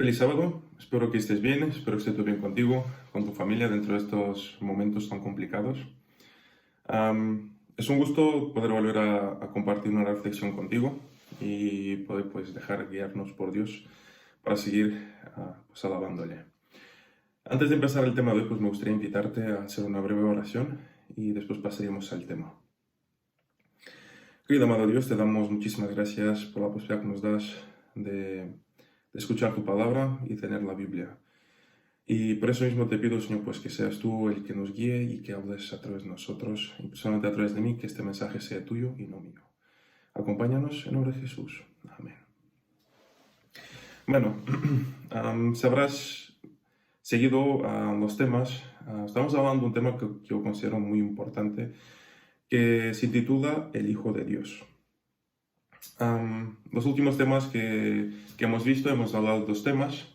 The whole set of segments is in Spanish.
Feliz sábado, espero que estés bien, espero que esté todo bien contigo, con tu familia dentro de estos momentos tan complicados. Es un gusto poder volver a compartir una reflexión contigo y poder pues dejar guiarnos por Dios para seguir pues alabándole. Antes de empezar el tema de hoy, pues me gustaría invitarte a hacer una breve oración y después pasaríamos al tema. Querido amado Dios, te damos muchísimas gracias por la posibilidad que nos das de escuchar tu palabra y tener la Biblia. Y por eso mismo te pido, Señor, pues que seas tú el que nos guíe y que hables a través de nosotros, y personalmente a través de mí, que este mensaje sea tuyo y no mío. Acompáñanos en nombre de Jesús. Amén. Bueno, si habrás seguido los temas, estamos hablando de un tema que yo considero muy importante, que se titula El Hijo de Dios. Los últimos temas que hemos visto, hemos hablado de dos temas.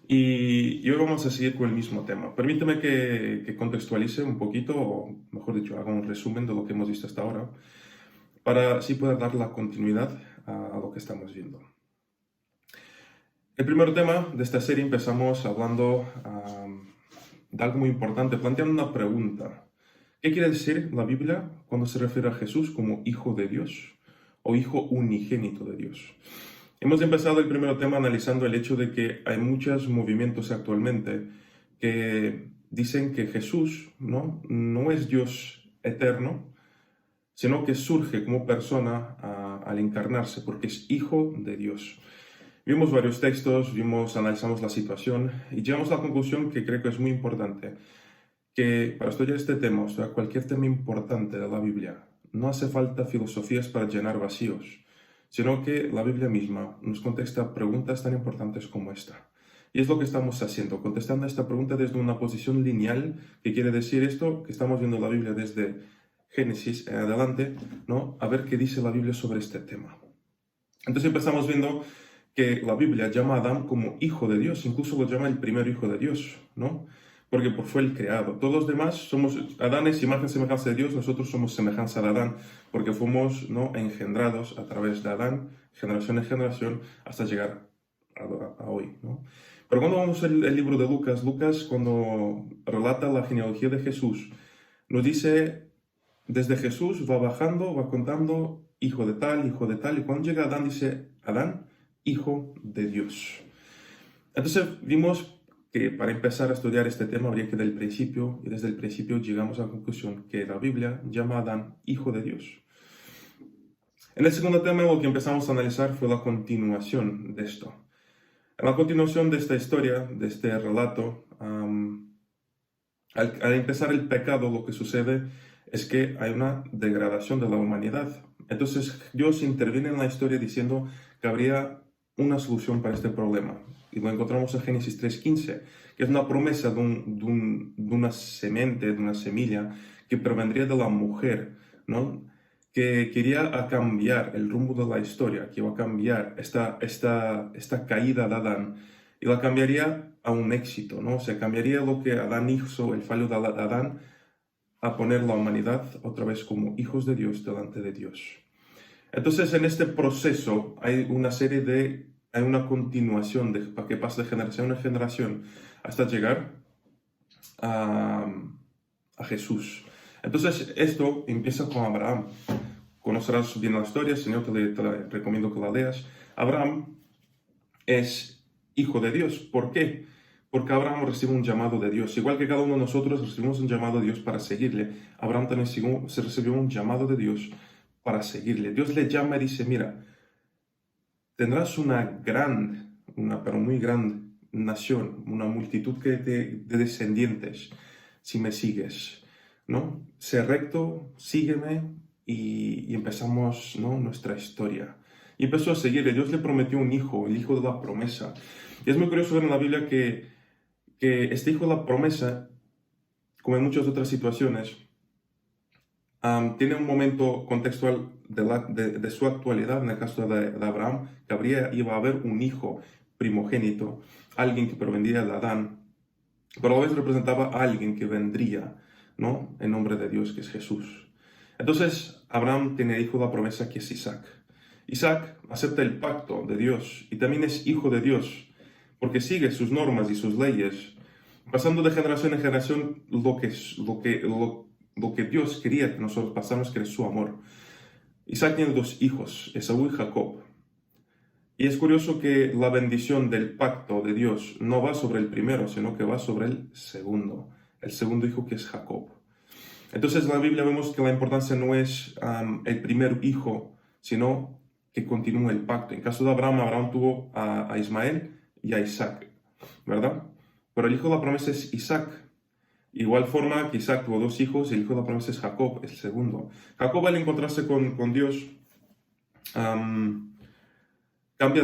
Y hoy vamos a seguir con el mismo tema. Permíteme que contextualice un poquito, o mejor dicho, haga un resumen de lo que hemos visto hasta ahora, para así poder dar la continuidad a lo que estamos viendo. El primer tema de esta serie empezamos hablando de algo muy importante, planteando una pregunta. ¿Qué quiere decir la Biblia cuando se refiere a Jesús como Hijo de Dios o Hijo unigénito de Dios? Hemos empezado el primer tema analizando el hecho de que hay muchos movimientos actualmente que dicen que Jesús no es Dios eterno, sino que surge como persona al encarnarse, porque es Hijo de Dios. Vimos varios textos, analizamos la situación y llegamos a la conclusión que creo que es muy importante, que para estudiar este tema, o sea, cualquier tema importante de la Biblia, no hace falta filosofías para llenar vacíos, sino que la Biblia misma nos contesta preguntas tan importantes como esta. Y es lo que estamos haciendo, contestando esta pregunta desde una posición lineal, que quiere decir esto, que estamos viendo la Biblia desde Génesis en adelante, ¿no? A ver qué dice la Biblia sobre este tema. Entonces empezamos viendo que la Biblia llama a Adán como hijo de Dios, incluso lo llama el primer hijo de Dios, ¿no? Porque fue el creado. Todos los demás somos, Adán es imagen y semejanza de Dios, nosotros somos semejanza de Adán, porque fuimos engendrados a través de Adán, generación en generación, hasta llegar a hoy, ¿no? Pero cuando vamos al libro de Lucas, Lucas cuando relata la genealogía de Jesús, nos dice, desde Jesús va bajando, va contando, hijo de tal, y cuando llega a Adán dice, Adán, hijo de Dios. Entonces vimos que para empezar a estudiar este tema habría que del principio, y desde el principio llegamos a la conclusión que la Biblia llama a Adán hijo de Dios. En el segundo tema lo que empezamos a analizar fue la continuación de esto. En la continuación de esta historia, de este relato, al empezar el pecado lo que sucede es que hay una degradación de la humanidad. Entonces Dios interviene en la historia diciendo que habría una solución para este problema. Y lo encontramos en Génesis 3:15, que es una promesa de una semente, de una semilla, que provendría de la mujer, ¿no? Que quería cambiar el rumbo de la historia, que iba a cambiar esta caída de Adán, y la cambiaría a un éxito, ¿no? O sea, cambiaría lo que Adán hizo, el fallo de Adán, a poner la humanidad otra vez como hijos de Dios delante de Dios. Entonces, en este proceso hay una continuación para que pase de generación en generación hasta llegar a Jesús. Entonces, esto empieza con Abraham. Conocerás bien la historia, Señor, te la recomiendo que la leas. Abraham es hijo de Dios. ¿Por qué? Porque Abraham recibe un llamado de Dios. Igual que cada uno de nosotros recibimos un llamado de Dios para seguirle, Abraham también recibió un llamado de Dios para seguirle. Dios le llama y dice, mira, tendrás pero muy gran nación, una multitud de descendientes, si me sigues, ¿no? Sé recto, sígueme y empezamos, ¿no?, nuestra historia. Y empezó a seguirle. Dios le prometió un hijo, el hijo de la promesa. Y es muy curioso ver en la Biblia que este hijo de la promesa, como en muchas otras situaciones, tiene un momento contextual de su actualidad. En el caso de Abraham, que iba a haber un hijo primogénito, alguien que provendría de Adán, pero a la vez representaba a alguien que vendría, ¿no?, en nombre de Dios, que es Jesús. Entonces, Abraham tiene hijo de la promesa, que es Isaac. Isaac acepta el pacto de Dios y también es hijo de Dios, porque sigue sus normas y sus leyes, pasando de generación en generación lo que Dios quería que nosotros pasáramos, que es su amor. Isaac tiene dos hijos, Esaú y Jacob. Y es curioso que la bendición del pacto de Dios no va sobre el primero, sino que va sobre el segundo hijo, que es Jacob. Entonces en la Biblia vemos que la importancia no es el primer hijo, sino que continúe el pacto. En caso de Abraham, Abraham tuvo a Ismael y a Isaac, ¿verdad? Pero el hijo de la promesa es Isaac. Igual forma que Isaac tuvo dos hijos y el hijo de la promesa es Jacob, el segundo. Jacob, al encontrarse con Dios, cambia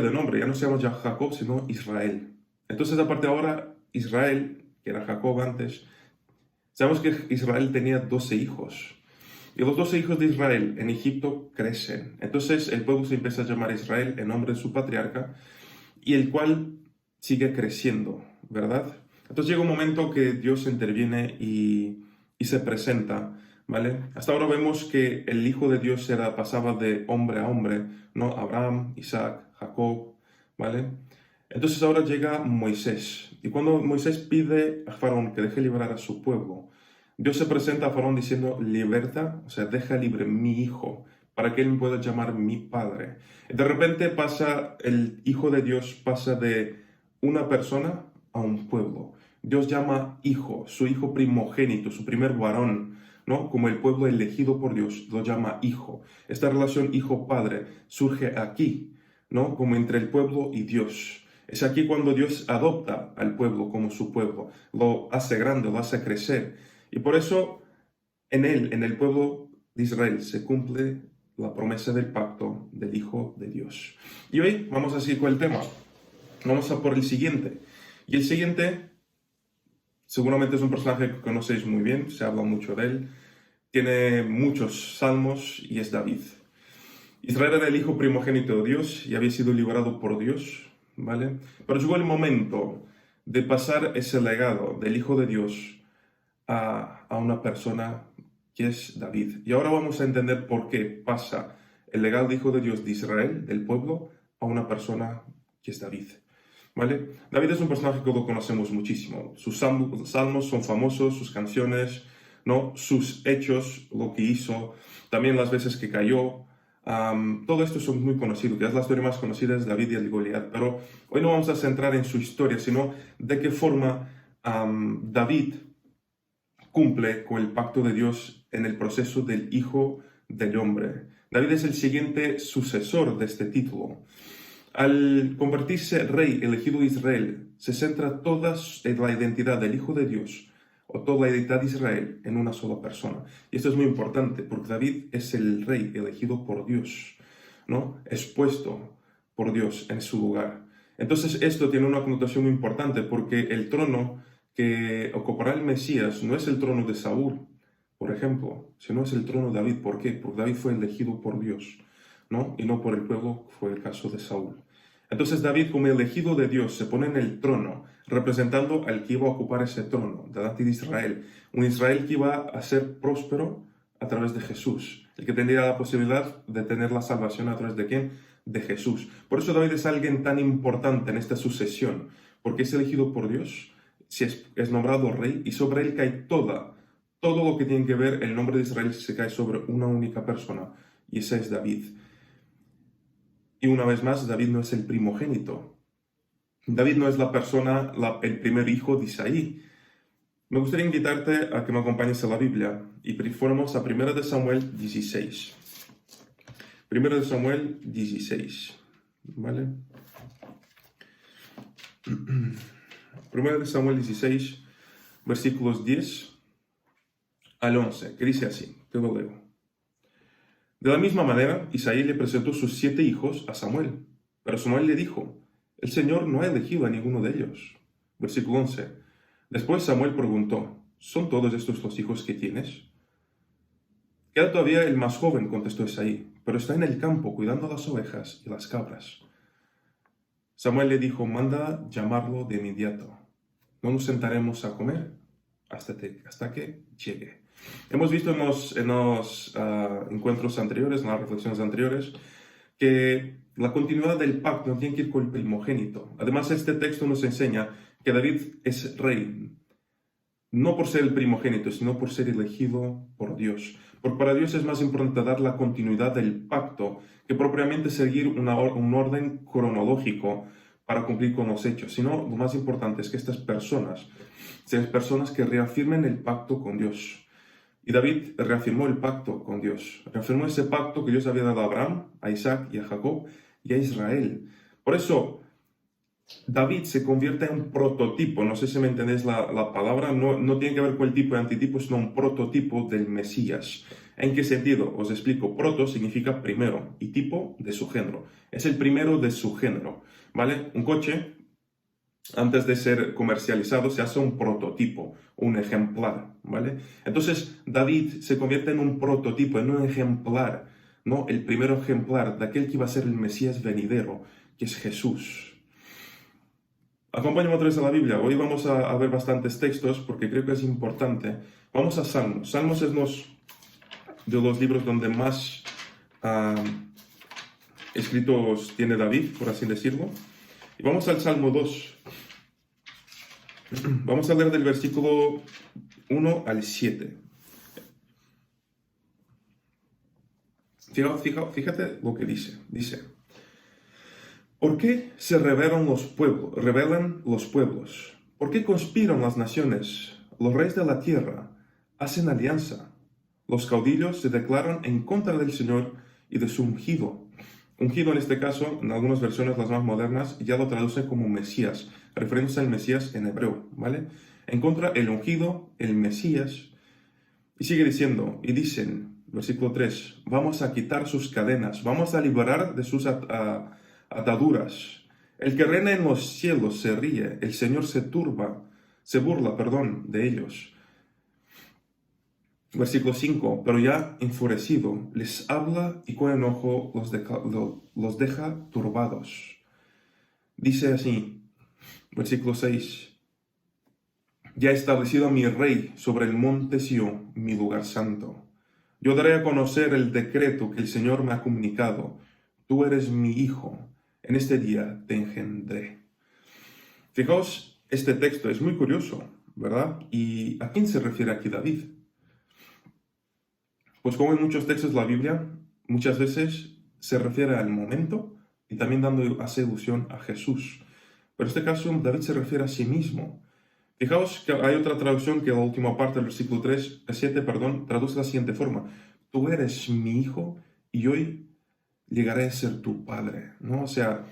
de nombre, ya no se llama ya Jacob, sino Israel. Entonces, a partir de ahora, Israel, que era Jacob antes, sabemos que Israel tenía 12 hijos. Y los 12 hijos de Israel en Egipto crecen. Entonces, el pueblo se empieza a llamar Israel en nombre de su patriarca, y el cual sigue creciendo, ¿verdad? Entonces llega un momento que Dios interviene y se presenta, ¿vale? Hasta ahora vemos que el Hijo de Dios pasaba de hombre a hombre, ¿no? Abraham, Isaac, Jacob, ¿vale? Entonces ahora llega Moisés. Y cuando Moisés pide a Faraón que deje liberar a su pueblo, Dios se presenta a Faraón diciendo, liberta, o sea, deja libre mi hijo, para que él me pueda llamar mi padre. De repente el Hijo de Dios pasa de una persona a un pueblo. Dios llama hijo, su hijo primogénito, su primer varón, ¿no? Como el pueblo elegido por Dios, lo llama hijo. Esta relación hijo-padre surge aquí, ¿no? Como entre el pueblo y Dios. Es aquí cuando Dios adopta al pueblo como su pueblo, lo hace grande, lo hace crecer. Y por eso en el pueblo de Israel, se cumple la promesa del pacto del Hijo de Dios. Y hoy vamos a seguir con el tema. Vamos a por el siguiente. Y el siguiente, seguramente es un personaje que conocéis muy bien, se habla mucho de él, tiene muchos salmos y es David. Israel era el hijo primogénito de Dios y había sido liberado por Dios, ¿vale? Pero llegó el momento de pasar ese legado del Hijo de Dios a una persona que es David. Y ahora vamos a entender por qué pasa el legado del Hijo de Dios de Israel, del pueblo, a una persona que es David. ¿Vale? David es un personaje que lo conocemos muchísimo. Sus salmos son famosos, sus canciones, ¿no? Sus hechos, lo que hizo, también las veces que cayó. Todo esto son muy conocidos, que es la historia más conocida es David y el Goliat. Pero hoy no vamos a centrar en su historia, sino de qué forma David cumple con el pacto de Dios en el proceso del Hijo del Hombre. David es el siguiente sucesor de este título. Al convertirse rey elegido de Israel, se centra toda la identidad del Hijo de Dios, o toda la identidad de Israel, en una sola persona. Y esto es muy importante, porque David es el rey elegido por Dios, ¿no? Es puesto por Dios en su lugar. Entonces esto tiene una connotación muy importante, porque el trono que ocupará el Mesías no es el trono de Saúl, por ejemplo, sino es el trono de David. ¿Por qué? Porque David fue elegido por Dios, ¿no? Y no por el pueblo, fue el caso de Saúl. Entonces David, como elegido de Dios, se pone en el trono, representando al que iba a ocupar ese trono, delante de Israel. Un Israel que iba a ser próspero a través de Jesús, el que tendría la posibilidad de tener la salvación a través de ¿quién? De Jesús. Por eso David es alguien tan importante en esta sucesión, porque es elegido por Dios, es nombrado rey, y sobre él cae todo lo que tiene que ver el nombre de Israel se cae sobre una única persona, y esa es David. Y una vez más, David no es el primogénito. David no es la persona, el primer hijo de Isaí. Me gustaría invitarte a que me acompañes a la Biblia y fuéramos a 1 de Samuel 16. 1 de Samuel 16, ¿vale? 1 de Samuel 16, versículos 10 al 11, que dice así, te lo leo. De la misma manera, Isaí le presentó sus 7 hijos a Samuel, pero Samuel le dijo, el Señor no ha elegido a ninguno de ellos. Versículo 11. Después Samuel preguntó, ¿son todos estos los hijos que tienes? Queda todavía el más joven, contestó Isaí, pero está en el campo cuidando las ovejas y las cabras. Samuel le dijo, manda llamarlo de inmediato. No nos sentaremos a comer hasta que llegue. Hemos visto en los encuentros anteriores, en las reflexiones anteriores, que la continuidad del pacto no tiene que ir con el primogénito. Además, este texto nos enseña que David es rey, no por ser el primogénito, sino por ser elegido por Dios. Porque para Dios es más importante dar la continuidad del pacto que propiamente seguir un orden cronológico para cumplir con los hechos. Sino lo más importante es que estas personas sean personas que reafirmen el pacto con Dios. Y David reafirmó el pacto con Dios. Reafirmó ese pacto que Dios había dado a Abraham, a Isaac y a Jacob y a Israel. Por eso, David se convierte en un prototipo, no sé si me entendéis la palabra, no tiene que ver con el tipo de antitipo, sino un prototipo del Mesías. ¿En qué sentido? Os explico. Proto significa primero y tipo de su género. Es el primero de su género, ¿vale? Un coche, antes de ser comercializado, se hace un prototipo, un ejemplar, ¿vale? Entonces, David se convierte en un prototipo, en un ejemplar, ¿no? El primer ejemplar de aquel que iba a ser el Mesías venidero, que es Jesús. Acompáñame otra vez a la Biblia. Hoy vamos a ver bastantes textos porque creo que es importante. Vamos a Salmos. Salmos es de los libros donde más escritos tiene David, por así decirlo. Y vamos al Salmo 2. Vamos a leer del versículo 1 al 7. Fíjate lo que dice. Dice: ¿Por qué se rebelan los pueblos? ¿Por qué conspiran las naciones? Los reyes de la tierra hacen alianza. Los caudillos se declaran en contra del Señor y de su ungido. Ungido en este caso, en algunas versiones, las más modernas, ya lo traducen como Mesías, refiriéndose al Mesías en hebreo, ¿vale? En contra el ungido, el Mesías. Y sigue diciendo, y dicen, versículo 3, vamos a quitar sus cadenas, vamos a liberar de sus ataduras. El que reina en los cielos se ríe, el Señor se burla, de ellos. Versículo 5, pero ya enfurecido, les habla y con enojo los deja turbados. Dice así, versículo 6, ya he establecido a mi rey sobre el monte Sión, mi lugar santo. Yo daré a conocer el decreto que el Señor me ha comunicado. Tú eres mi hijo, en este día te engendré. Fijaos, este texto es muy curioso, ¿verdad? ¿Y a quién se refiere aquí David? Pues como en muchos textos de la Biblia, muchas veces se refiere al momento y también hace alusión a Jesús. Pero en este caso David se refiere a sí mismo. Fijaos que hay otra traducción que la última parte del versículo 7, traduce de la siguiente forma. Tú eres mi hijo y hoy llegaré a ser tu padre, ¿no? O sea,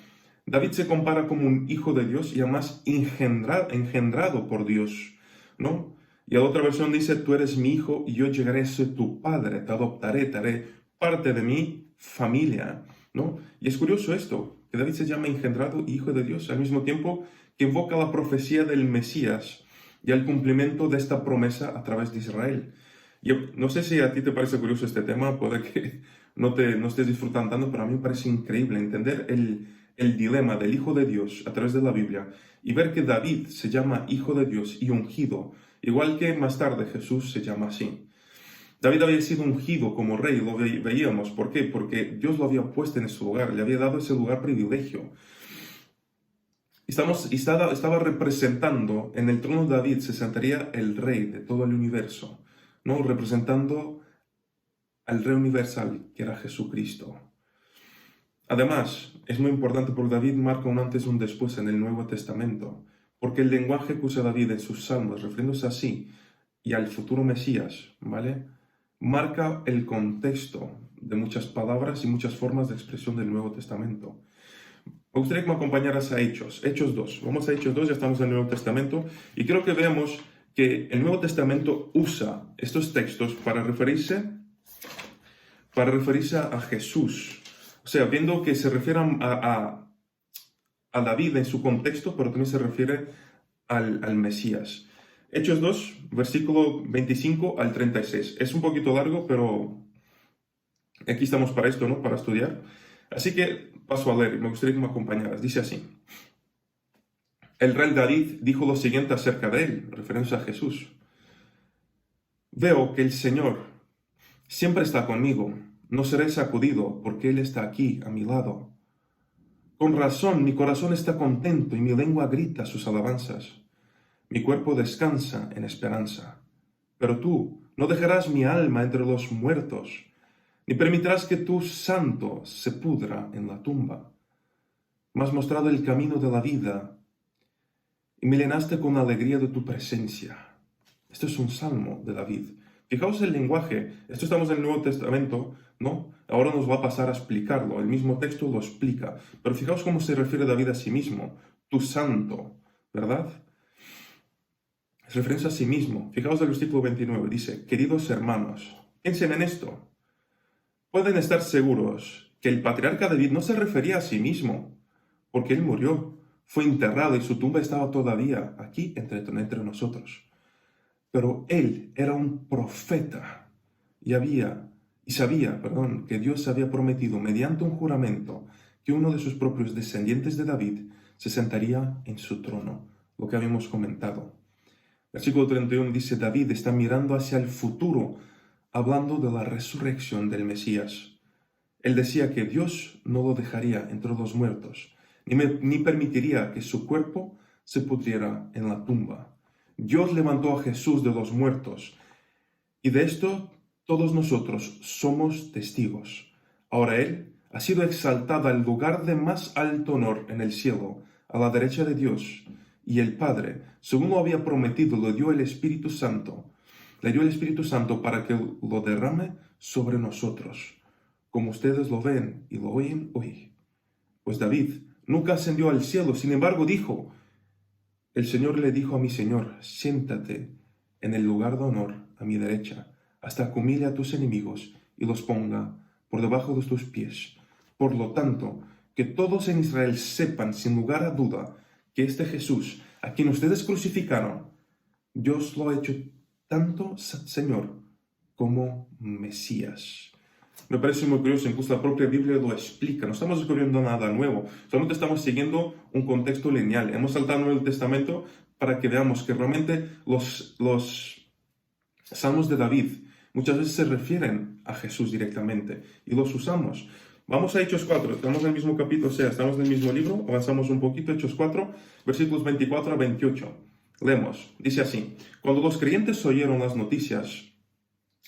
David se compara como un hijo de Dios y además engendrado por Dios, ¿no? Y la otra versión dice, tú eres mi hijo y yo llegaré a ser tu padre, te adoptaré, te haré parte de mi familia, ¿no? Y es curioso esto, que David se llama engendrado y hijo de Dios, al mismo tiempo que invoca la profecía del Mesías y el cumplimiento de esta promesa a través de Israel. Yo no sé si a ti te parece curioso este tema, puede que no estés disfrutando tanto, pero a mí me parece increíble entender el dilema del Hijo de Dios a través de la Biblia y ver que David se llama Hijo de Dios y ungido, igual que más tarde Jesús se llama así. David había sido ungido como rey, lo veíamos. ¿Por qué? Porque Dios lo había puesto en ese lugar, le había dado ese lugar privilegio. Estaba representando, en el trono de David se sentaría el rey de todo el universo, ¿no? Representando al rey universal, que era Jesucristo. Además, es muy importante porque David marca un antes y un después en el Nuevo Testamento, porque el lenguaje que usa David en sus salmos, refiriéndose así y al futuro Mesías, ¿vale? Marca el contexto de muchas palabras y muchas formas de expresión del Nuevo Testamento. Me gustaría que me acompañaras a Hechos 2. Vamos a Hechos 2, ya estamos en el Nuevo Testamento, y quiero que veamos que el Nuevo Testamento usa estos textos para referirse a Jesús. O sea, viendo que se refieren a David en su contexto, pero también se refiere al Mesías. Hechos 2, versículo 25 al 36. Es un poquito largo, pero aquí estamos para esto, ¿no? Para estudiar. Así que paso a leer, me gustaría que me acompañaras. Dice así. El rey David dijo lo siguiente acerca de él, refiriéndose a Jesús. Veo que el Señor siempre está conmigo No seré sacudido, porque Él está aquí, a mi lado. Con razón, mi corazón está contento y mi lengua grita sus alabanzas. Mi cuerpo descansa en esperanza. Pero tú no dejarás mi alma entre los muertos, ni permitirás que tu santo se pudra en la tumba. Me has mostrado el camino de la vida y me llenaste con la alegría de tu presencia. Esto es un salmo de David. Fijaos el lenguaje. Esto estamos en el Nuevo Testamento, ¿no? Ahora nos va a pasar a explicarlo. El mismo texto lo explica. Pero fijaos cómo se refiere David a sí mismo. Tu santo, ¿verdad? Es referencia a sí mismo. Fijaos el versículo 29. Dice, queridos hermanos, piensen en esto. Pueden estar seguros que el patriarca David no se refería a sí mismo, porque él murió, fue enterrado y su tumba estaba todavía aquí entre nosotros. Pero él era un profeta y sabía, que Dios había prometido mediante un juramento que uno de sus propios descendientes de David se sentaría en su trono, lo que habíamos comentado. Versículo 31 dice, David está mirando hacia el futuro, hablando de la resurrección del Mesías. Él decía que Dios no lo dejaría entre los muertos, ni permitiría que su cuerpo se pudriera en la tumba. Dios levantó a Jesús de los muertos, y de esto todos nosotros somos testigos. Ahora Él ha sido exaltado al lugar de más alto honor en el cielo, a la derecha de Dios, y el Padre, según lo había prometido, le dio el Espíritu Santo. Le dio el Espíritu Santo para que lo derrame sobre nosotros, como ustedes lo ven y lo oyen hoy. Pues David nunca ascendió al cielo, sin embargo dijo, el Señor le dijo a mi Señor, siéntate en el lugar de honor a mi derecha, hasta que humille a tus enemigos y los ponga por debajo de tus pies. Por lo tanto, que todos en Israel sepan sin lugar a duda que este Jesús, a quien ustedes crucificaron, Dios lo ha hecho tanto Señor como Mesías. Me parece muy curioso, incluso la propia Biblia lo explica. No estamos descubriendo nada nuevo, solamente estamos siguiendo un contexto lineal. Hemos saltado el Nuevo Testamento para que veamos que realmente los salmos de David muchas veces se refieren a Jesús directamente y los usamos. Vamos a Hechos 4, estamos en el mismo capítulo, o sea, estamos en el mismo libro, avanzamos un poquito, Hechos 4, versículos 24 a 28. Leemos, dice así, cuando los creyentes oyeron las noticias,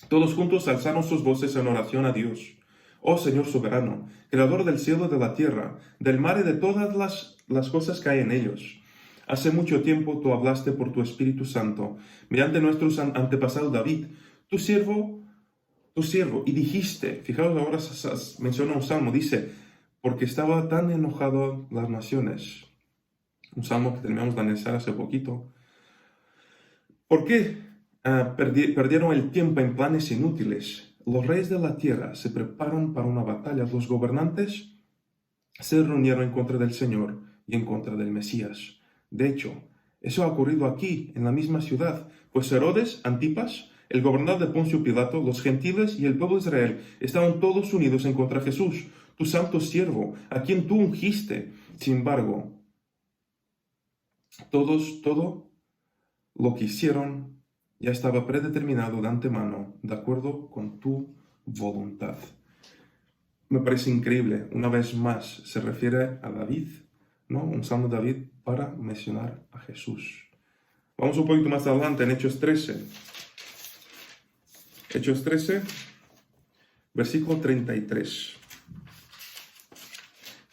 todos juntos alzaron sus voces en oración a Dios. Oh Señor soberano, creador del cielo y de la tierra, del mar y de todas las cosas que hay en ellos. Hace mucho tiempo tú hablaste por tu Espíritu Santo, mediante nuestro antepasado David, tu siervo, y dijiste, fijaos ahora menciona un salmo, dice, porque estaba tan enojado las naciones. Un salmo que terminamos de analizar hace poquito. ¿Por qué perdieron el tiempo en planes inútiles? Los reyes de la tierra se preparan para una batalla. Los gobernantes se reunieron en contra del Señor y en contra del Mesías. De hecho, eso ha ocurrido aquí, en la misma ciudad, pues Herodes Antipas, el gobernador de Poncio Pilato, los gentiles y el pueblo de Israel estaban todos unidos en contra de Jesús, tu santo siervo, a quien tú ungiste. Sin embargo, todo lo que hicieron ya estaba predeterminado de antemano, de acuerdo con tu voluntad. Me parece increíble, una vez más se refiere a David, ¿no? Un salmo de David para mencionar a Jesús. Vamos un poquito más adelante en Hechos 13. Hechos 13, versículo 33.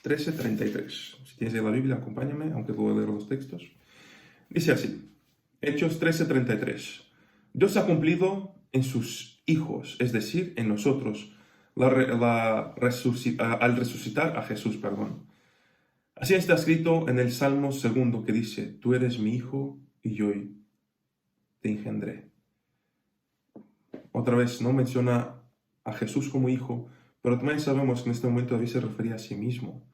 13:33. Si tienes ahí la Biblia, acompáñame, aunque puedo leer los textos. Dice así, Hechos 13:33. Dios ha cumplido en sus hijos, es decir, en nosotros, al resucitar a Jesús, Así está escrito en el Salmo 2 que dice, tú eres mi hijo y yo te engendré. Otra vez no menciona a Jesús como hijo, pero también sabemos que en este momento David se refería a sí mismo.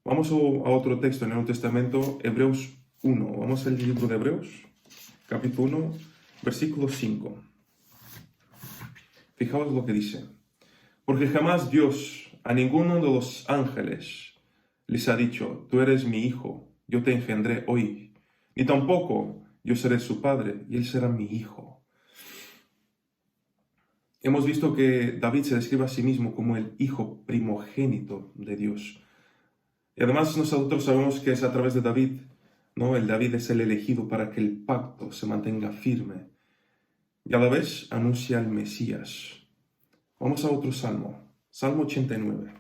Vamos a otro texto en el Nuevo Testamento, Hebreos 1. Vamos al libro de Hebreos, capítulo 1, versículo 5. Fijaos lo que dice. Porque jamás Dios a ninguno de los ángeles les ha dicho, tú eres mi hijo, yo te engendré hoy. Ni tampoco yo seré su padre y él será mi hijo. hemos visto que David se describe a sí mismo como el hijo primogénito de Dios. Y además nosotros sabemos que es a través de David, ¿no? El David es el elegido para que el pacto se mantenga firme. Y a la vez anuncia al Mesías. Vamos a otro salmo, Salmo 89.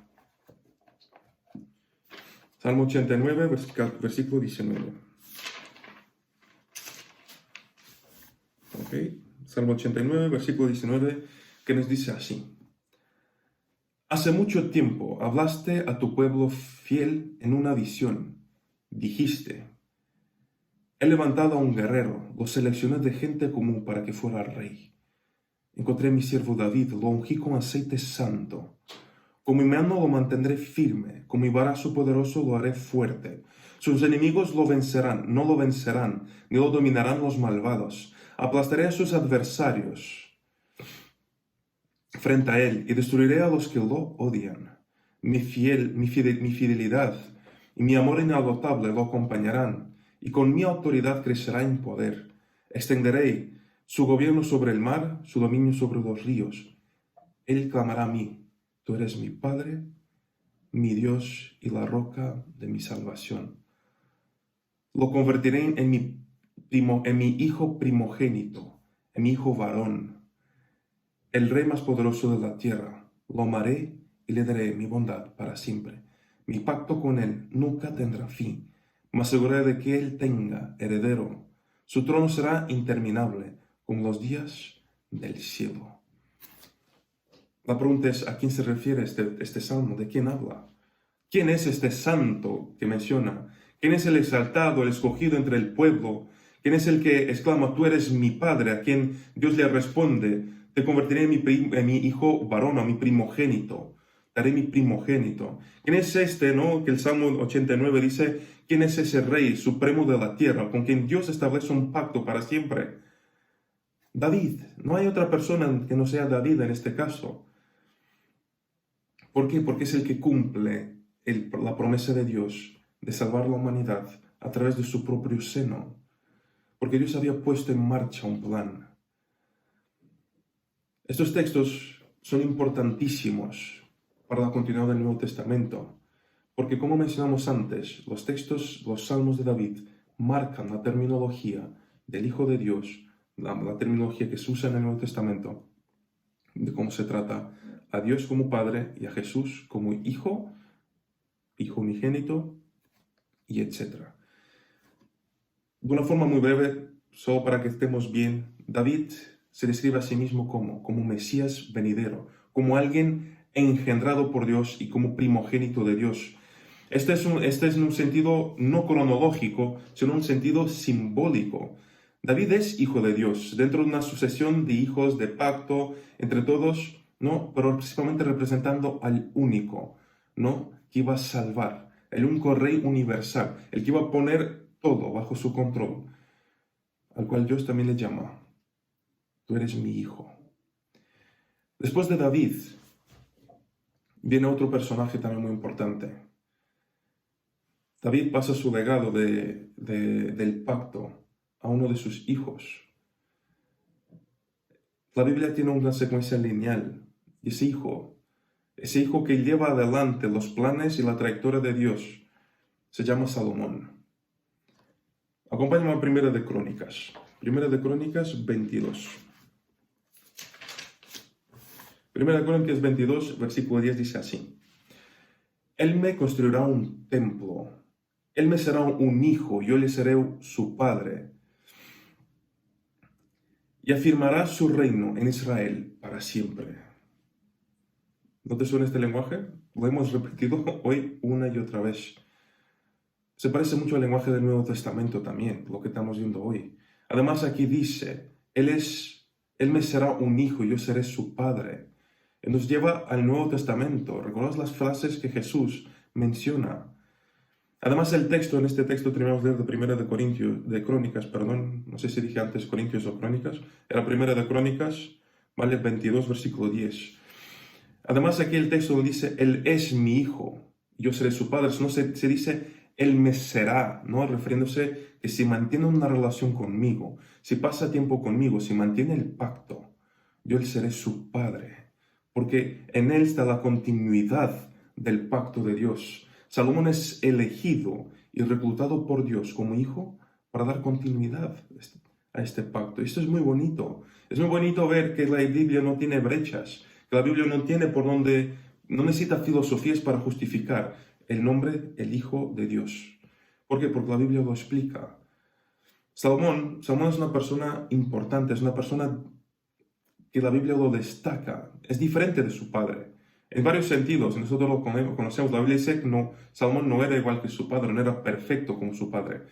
Salmo 89, versículo 19. ¿Ok? Salmo 89, versículo 19, que nos dice así. Hace mucho tiempo hablaste a tu pueblo fiel en una visión. Dijiste, he levantado a un guerrero, lo seleccioné de gente común para que fuera rey. Encontré a mi siervo David, lo ungí con aceite santo. Con mi mano lo mantendré firme, con mi brazo poderoso lo haré fuerte. Sus enemigos lo vencerán, no lo vencerán, ni lo dominarán los malvados. Aplastaré a sus adversarios frente a él y destruiré a los que lo odian. Mi fidelidad y mi amor inagotable lo acompañarán, y con mi autoridad crecerá en poder. Extenderé su gobierno sobre el mar, su dominio sobre los ríos. Él clamará a mí, tú eres mi Padre, mi Dios y la roca de mi salvación. Lo convertiré en mi hijo primogénito, en mi hijo varón, el rey más poderoso de la tierra. Lo amaré y le daré mi bondad para siempre. Mi pacto con él nunca tendrá fin. Me aseguraré de que él tenga heredero. Su trono será interminable, como los días del cielo. La pregunta es, ¿a quién se refiere este salmo? ¿De quién habla? ¿Quién es este santo que menciona? ¿Quién es el exaltado, el escogido entre el pueblo? ¿Quién es el que exclama, tú eres mi padre? A quien Dios le responde, te convertiré en mi hijo varón, a mi primogénito. Daré mi primogénito. ¿Quién es este, no? Que el Salmo 89 dice, ¿quién es ese rey supremo de la tierra, con quien Dios establece un pacto para siempre? David. No hay otra persona que no sea David en este caso. ¿Por qué? Porque es el que cumple la promesa de Dios de salvar la humanidad a través de su propio seno. Porque Dios había puesto en marcha un plan. Estos textos son importantísimos para la continuidad del Nuevo Testamento. Porque como mencionamos antes, los textos, los salmos de David, marcan la terminología del Hijo de Dios, la terminología que se usa en el Nuevo Testamento, de cómo se trata a Dios como Padre y a Jesús como Hijo unigénito, y etc. De una forma muy breve, solo para que estemos bien, David se describe a sí mismo como Mesías venidero, como alguien engendrado por Dios y como primogénito de Dios. Este es en un sentido no cronológico, sino en un sentido simbólico. David es hijo de Dios, dentro de una sucesión de hijos de pacto entre todos, ¿no? Pero principalmente representando al único, ¿no? Que iba a salvar, el único rey universal, el que iba a poner todo bajo su control, al cual Dios también le llama, tú eres mi hijo. Después de David, viene otro personaje también muy importante. David pasa su legado del pacto a uno de sus hijos. La Biblia tiene una secuencia lineal, y ese hijo que lleva adelante los planes y la trayectoria de Dios, se llama Salomón. Acompáñame a Primera de Crónicas 22. Primera de Crónicas 22, versículo 10 dice así. Él me construirá un templo, él me será un hijo, yo le seré su padre, y afirmará su reino en Israel para siempre. ¿No te suena este lenguaje? Lo hemos repetido hoy una y otra vez. Se parece mucho al lenguaje del Nuevo Testamento también, lo que estamos viendo hoy. Además aquí dice, Él me será un hijo, yo seré su padre. Él nos lleva al Nuevo Testamento. ¿Recuerdas las frases que Jesús menciona? Además en este texto terminamos de leer de Primera de Crónicas, no sé si dije antes Corintios o Crónicas, era Primera de Crónicas, ¿vale? 22, versículo 10. Además aquí el texto dice, Él es mi hijo, yo seré su padre. No se dice, Él me será, ¿no? Refiriéndose que si mantiene una relación conmigo, si pasa tiempo conmigo, si mantiene el pacto, yo él seré su padre, porque en él está la continuidad del pacto de Dios. Salomón es elegido y reclutado por Dios como hijo para dar continuidad a este pacto. Esto es muy bonito. Es muy bonito ver que la Biblia no tiene brechas, que la Biblia no tiene por donde, no necesita filosofías para justificar el nombre, el Hijo de Dios. ¿Por qué? Porque la Biblia lo explica. Salomón es una persona importante, es una persona que la Biblia lo destaca, es diferente de su padre. En varios sentidos, nosotros lo conocemos, la Biblia dice que no, Salomón no era igual que su padre, no era perfecto como su padre.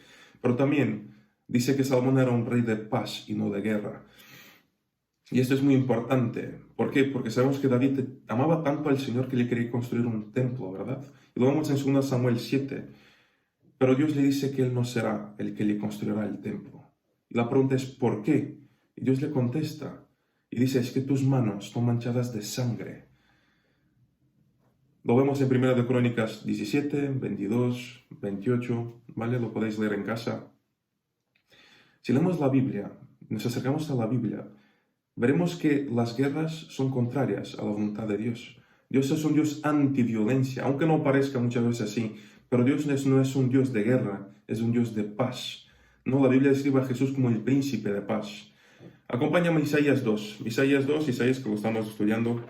Pero también dice que Salomón era un rey de paz y no de guerra. Y esto es muy importante. ¿Por qué? Porque sabemos que David amaba tanto al Señor que le quería construir un templo, ¿verdad? Y lo vemos en 2 Samuel 7. Pero Dios le dice que él no será el que le construirá el templo. Y la pregunta es, ¿por qué? Y Dios le contesta. Y dice, es que tus manos están manchadas de sangre. Lo vemos en 1 de Crónicas 17, 22, 28, ¿vale? Lo podéis leer en casa. Si leemos la Biblia, nos acercamos a la Biblia, veremos que las guerras son contrarias a la voluntad de Dios. Dios es un Dios antiviolencia, aunque no parezca muchas veces así, pero Dios no es un Dios de guerra, es un Dios de paz. No, la Biblia describe a Jesús como el príncipe de paz. Acompáñame a Isaías 2. Isaías que lo estamos estudiando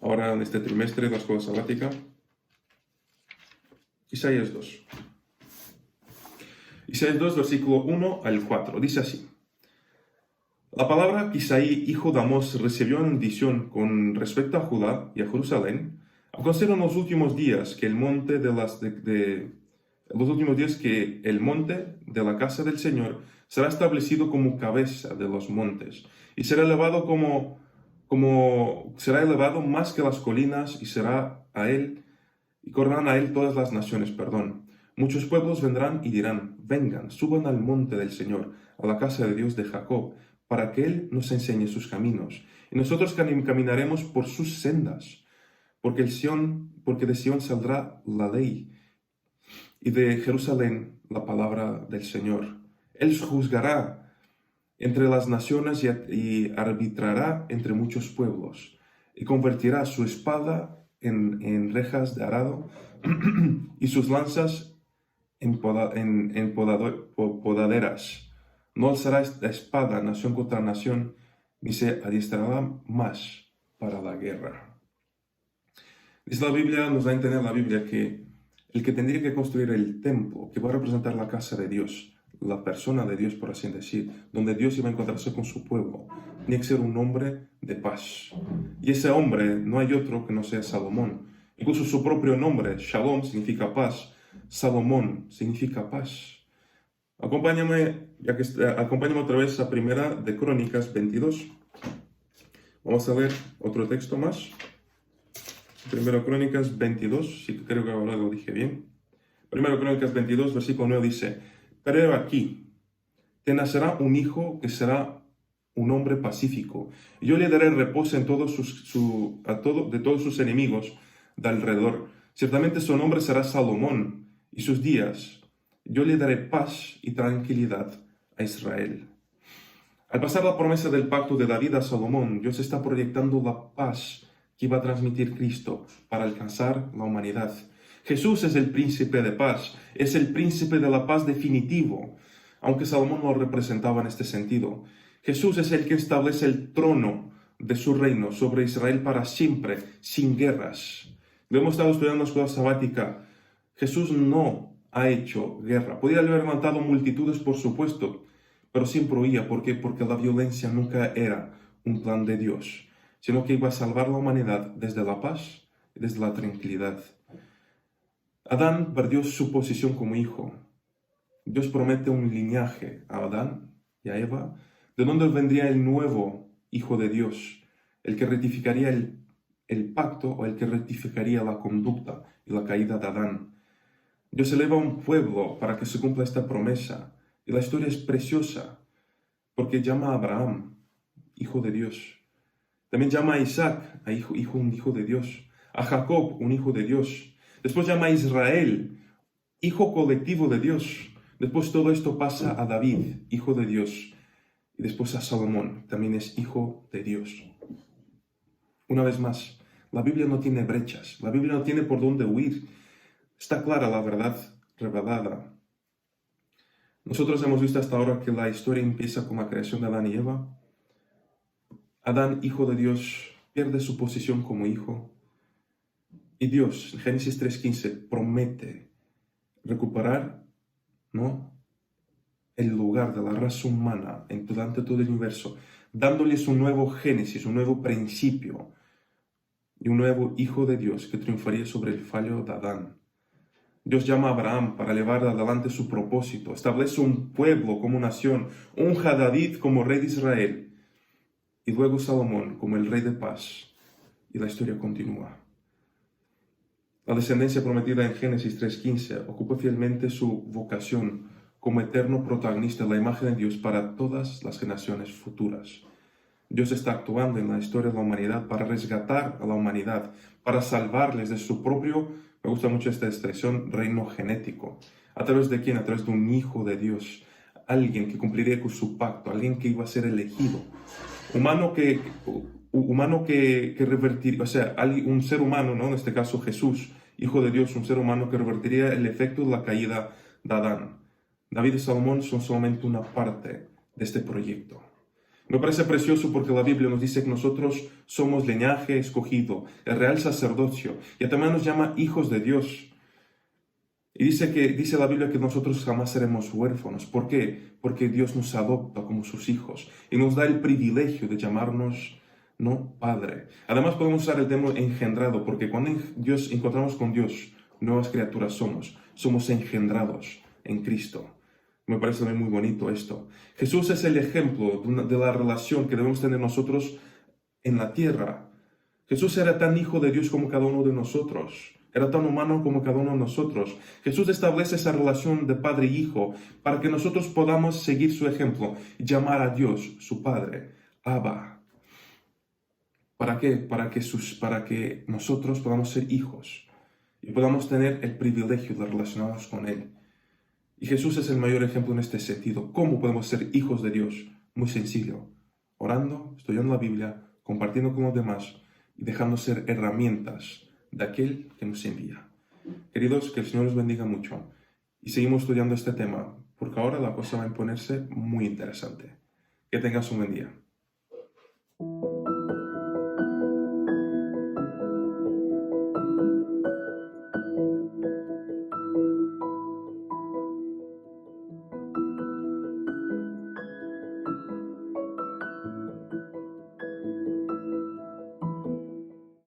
ahora en este trimestre de la escuela sabática. Isaías 2. Isaías 2, versículo 1 al 4. Dice así. La palabra que Isaí, hijo de Amós, recibió en visión con respecto a Judá y a Jerusalén, aconteció en los últimos días que el monte de la casa del Señor será establecido como cabeza de los montes, y será elevado será elevado más que las colinas, y correrán a él todas las naciones, Muchos pueblos vendrán y dirán, vengan, suban al monte del Señor, a la casa de Dios de Jacob, para que él nos enseñe sus caminos, y nosotros caminaremos por sus sendas, porque de Sión saldrá la ley, y de Jerusalén la palabra del Señor. Él juzgará entre las naciones y arbitrará entre muchos pueblos, y convertirá su espada en rejas de arado y sus lanzas en podaderas. No alzará esta espada nación contra nación, ni se adiestrará más para la guerra. Dice la Biblia, nos da a entender la Biblia que el que tendría que construir el templo, que va a representar la casa de Dios, la persona de Dios, por así decir, donde Dios iba a encontrarse con su pueblo, tiene que ser un hombre de paz. Y ese hombre no hay otro que no sea Salomón. Incluso su propio nombre, Shalom, significa paz. Salomón significa paz. Acompáñame otra vez a 1 de Crónicas 22. Vamos a ver otro texto más. 1 Crónicas 22, sí, creo que ahora lo dije bien. 1 Crónicas 22, versículo 9 dice, pero aquí te nacerá un hijo que será un hombre pacífico. Y yo le daré reposo de todos sus enemigos de alrededor. Ciertamente su nombre será Salomón, y sus días yo le daré paz y tranquilidad a Israel. Al pasar la promesa del pacto de David a Salomón, Dios está proyectando la paz que iba a transmitir Cristo para alcanzar la humanidad. Jesús es el príncipe de paz, es el príncipe de la paz definitivo, aunque Salomón lo representaba en este sentido. Jesús es el que establece el trono de su reino sobre Israel para siempre, sin guerras. Lo hemos estado estudiando en la escuela sabática. Jesús no ha hecho guerra. Podría haber levantado multitudes, por supuesto, pero siempre huía. ¿Por qué? Porque la violencia nunca era un plan de Dios, sino que iba a salvar la humanidad desde la paz y desde la tranquilidad. Adán perdió su posición como hijo. Dios promete un linaje a Adán y a Eva, de donde vendría el nuevo Hijo de Dios, el que rectificaría el pacto o el que rectificaría la conducta y la caída de Adán. Dios eleva a un pueblo para que se cumpla esta promesa. Y la historia es preciosa, porque llama a Abraham, hijo de Dios. También llama a Isaac, un hijo de Dios. A Jacob, un hijo de Dios. Después llama a Israel, hijo colectivo de Dios. Después todo esto pasa a David, hijo de Dios. Y después a Salomón, también es hijo de Dios. Una vez más, la Biblia no tiene brechas, la Biblia no tiene por dónde huir. Está clara la verdad revelada. Nosotros hemos visto hasta ahora que la historia empieza con la creación de Adán y Eva. Adán, hijo de Dios, pierde su posición como hijo. Y Dios, en Génesis 3:15, promete recuperar, ¿no?, el lugar de la raza humana durante todo el universo, dándoles un nuevo Génesis, un nuevo principio y un nuevo hijo de Dios que triunfaría sobre el fallo de Adán. Dios llama a Abraham para llevar adelante su propósito, establece un pueblo como nación, unge a David como rey de Israel y luego Salomón como el rey de paz. Y la historia continúa. La descendencia prometida en Génesis 3:15 ocupa fielmente su vocación como eterno protagonista de la imagen de Dios para todas las generaciones futuras. Dios está actuando en la historia de la humanidad para rescatar a la humanidad, para salvarles de su propio, me gusta mucho esta expresión, reino genético. ¿A través de quién? A través de un hijo de Dios, alguien que cumpliría con su pacto, alguien que iba a ser elegido, humano que revertiría, o sea, un ser humano, ¿no?, en este caso Jesús, hijo de Dios, un ser humano que revertiría el efecto de la caída de Adán. David y Salomón son solamente una parte de este proyecto. Me parece precioso porque la Biblia nos dice que nosotros somos linaje escogido, el real sacerdocio, y también nos llama hijos de Dios. Y dice la Biblia que nosotros jamás seremos huérfanos. ¿Por qué? Porque Dios nos adopta como sus hijos y nos da el privilegio de llamarnos, ¿no?, Padre. Además podemos usar el término engendrado, porque cuando encontramos con Dios, nuevas criaturas somos engendrados en Cristo. Me parece también muy bonito esto. Jesús es el ejemplo de la relación que debemos tener nosotros en la tierra. Jesús era tan hijo de Dios como cada uno de nosotros. Era tan humano como cada uno de nosotros. Jesús establece esa relación de padre y hijo para que nosotros podamos seguir su ejemplo y llamar a Dios, su Padre, Abba. ¿Para qué? Para que nosotros podamos ser hijos y podamos tener el privilegio de relacionarnos con Él. Y Jesús es el mayor ejemplo en este sentido. ¿Cómo podemos ser hijos de Dios? Muy sencillo. Orando, estudiando la Biblia, compartiendo con los demás y dejando ser herramientas de aquel que nos envía. Queridos, que el Señor los bendiga mucho. Y seguimos estudiando este tema, porque ahora la cosa va a ponerse muy interesante. Que tengas un buen día.